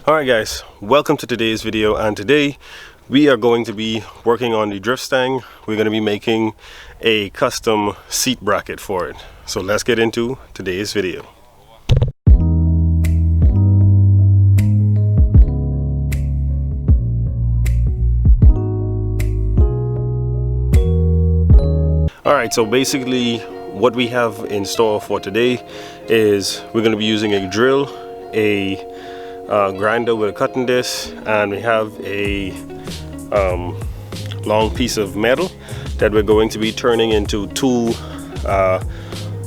Alright guys, welcome to today's video, and today we are going to be working on the drift stang. We're going to be making a custom seat bracket for it. So let's get into today's video. Alright, so basically what we have in store for today is we're going to be using a drill, a grinder with a cutting disc, and we have a long piece of metal that we're going to be turning into two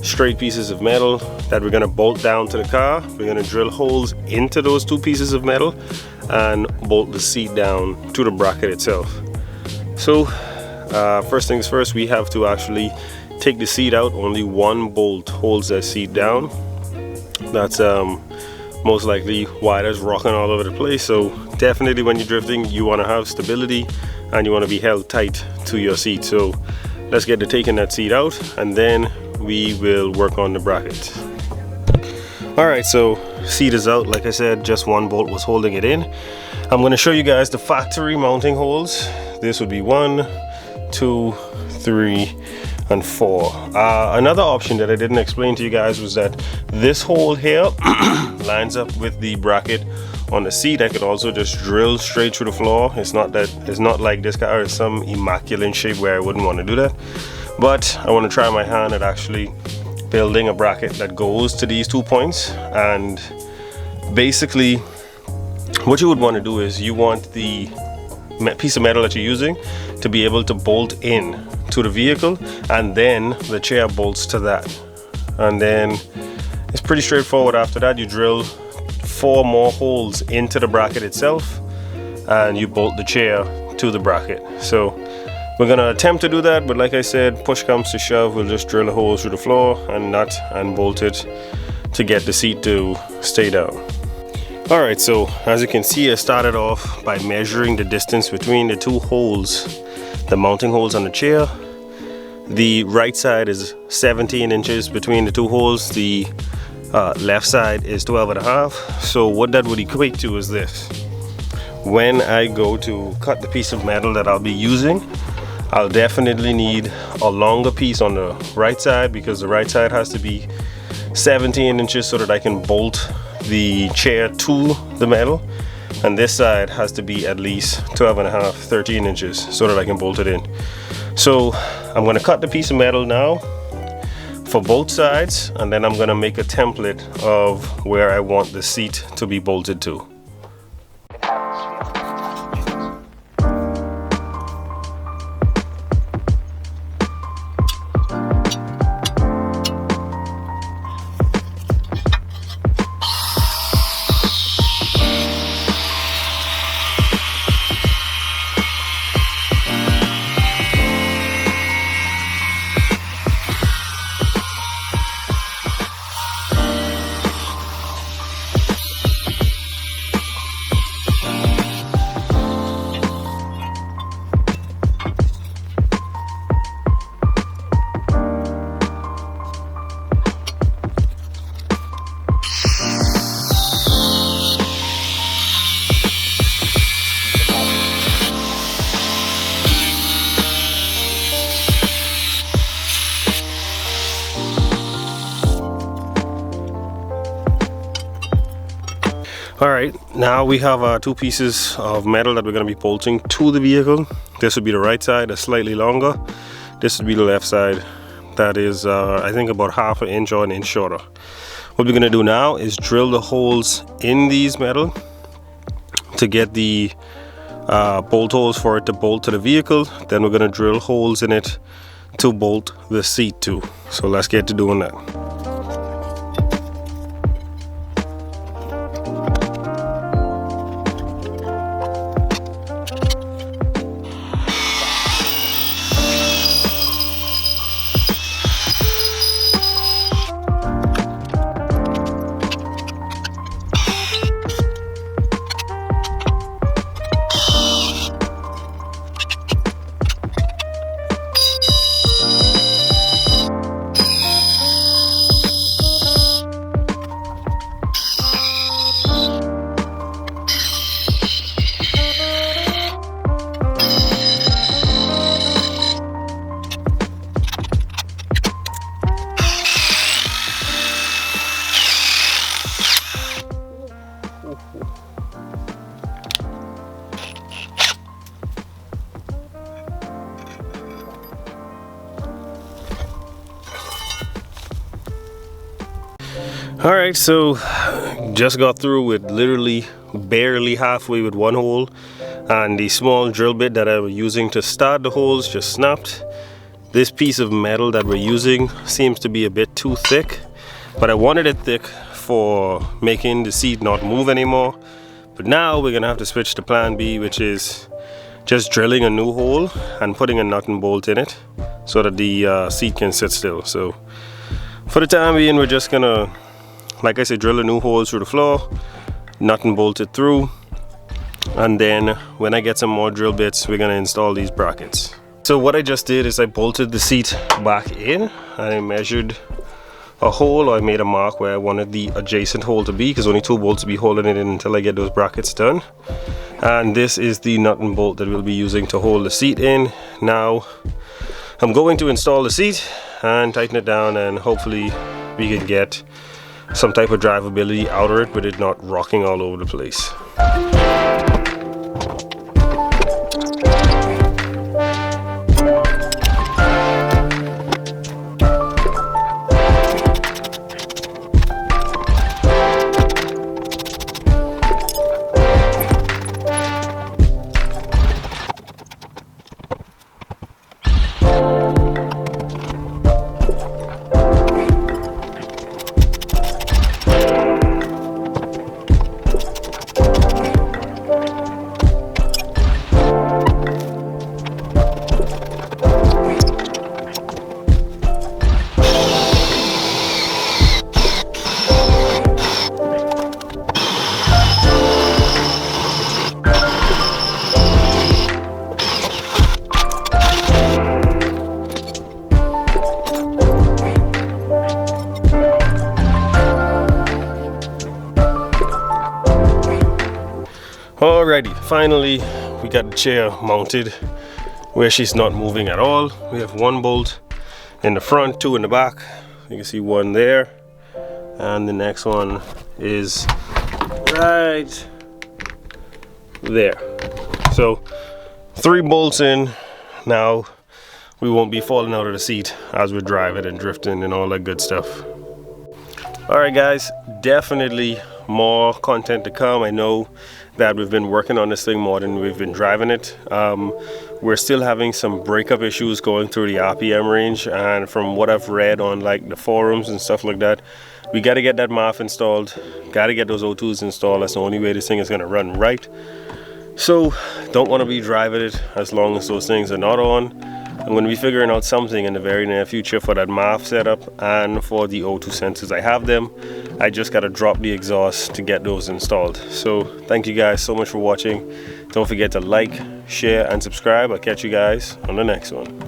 straight pieces of metal that we're going to bolt down to the car. We're going to drill holes into those two pieces of metal and bolt the seat down to the bracket itself. So first things first, we have to actually take the seat out. Only one bolt holds that seat down. That's most likely why it's rocking all over the place. So definitely when you're drifting, you want to have stability and you want to be held tight to your seat. So let's get to taking that seat out, and then we will work on the bracket. Alright, so seat is out. Like I said, just one bolt was holding it in. I'm going to show you guys the factory mounting holes. This would be 1, 2, 3 and 4. Another option that I didn't explain to you guys was that this hole here lines up with the bracket on the seat. I could also just drill straight through the floor. It's not like this car is some immaculate shape where I wouldn't want to do that, but I want to try my hand at actually building a bracket that goes to these 2 points. And basically what you would want to do is you want the piece of metal that you're using to be able to bolt in to the vehicle, and then the chair bolts to that, and then it's pretty straightforward. After that, you drill 4 more holes into the bracket itself and you bolt the chair to the bracket. So we're gonna attempt to do that, but like I said, push comes to shove, we'll just drill a hole through the floor and nut and bolt it to get the seat to stay down. Alright, so as you can see, I started off by measuring the distance between the 2 holes, the mounting holes on the chair. The right side is 17 inches between the 2 holes. The left side is 12.5. So what that would equate to is this. When I go to cut the piece of metal that I'll be using, I'll definitely need a longer piece on the right side, because the right side has to be 17 inches so that I can bolt the chair to the metal, and this side has to be at least 12.5, 13 inches so that I can bolt it in. So I'm going to cut the piece of metal now for both sides, and then I'm going to make a template of where I want the seat to be bolted to. Alright, now we have our 2 pieces of metal that we're going to be bolting to the vehicle. This would be the right side, that's slightly longer. This would be the left side, that is I think about 1/2 inch or 1 inch shorter. What we're going to do now is drill the holes in these metal to get the bolt holes for it to bolt to the vehicle. Then we're going to drill holes in it to bolt the seat to. So let's get to doing that. Alright, so just got through with literally barely halfway with one hole, and the small drill bit that I was using to start the holes just snapped. This piece of metal that we're using seems to be a bit too thick, but I wanted it thick for making the seat not move anymore. But now we're gonna have to switch to plan B, which is just drilling a new hole and putting a nut and bolt in it so that the seat can sit still. So for the time being, we're just gonna, like I said, drill a new hole through the floor, nut and bolt it through, and then when I get some more drill bits, we're gonna install these brackets. So what I just did is I bolted the seat back in, and I measured a hole, or I made a mark where I wanted the adjacent hole to be, because only 2 bolts will be holding it in until I get those brackets done. And this is the nut and bolt that we'll be using to hold the seat in. Now I'm going to install the seat and tighten it down, and hopefully we can get some type of drivability out of it with it not rocking all over the place. Alrighty, finally we got the chair mounted where she's not moving at all. We have 1 bolt in the front, 2 in the back. You can see 1 there, and the next one is right there. So 3 bolts in. Now we won't be falling out of the seat as we're driving and drifting and all that good stuff. Alright guys, definitely more content to come. I know that we've been working on this thing more than we've been driving it. We're still having some breakup issues going through the RPM range, and from what I've read on like the forums and stuff like that, we got to get that MAF installed, got to get those O2s installed. That's the only way this thing is going to run right. So don't want to be driving it as long as those things are not on. I'm going to be figuring out something in the very near future for that MAF setup and for the O2 sensors. I have them. I just got to drop the exhaust to get those installed. So thank you guys so much for watching. Don't forget to like, share, and subscribe. I'll catch you guys on the next one.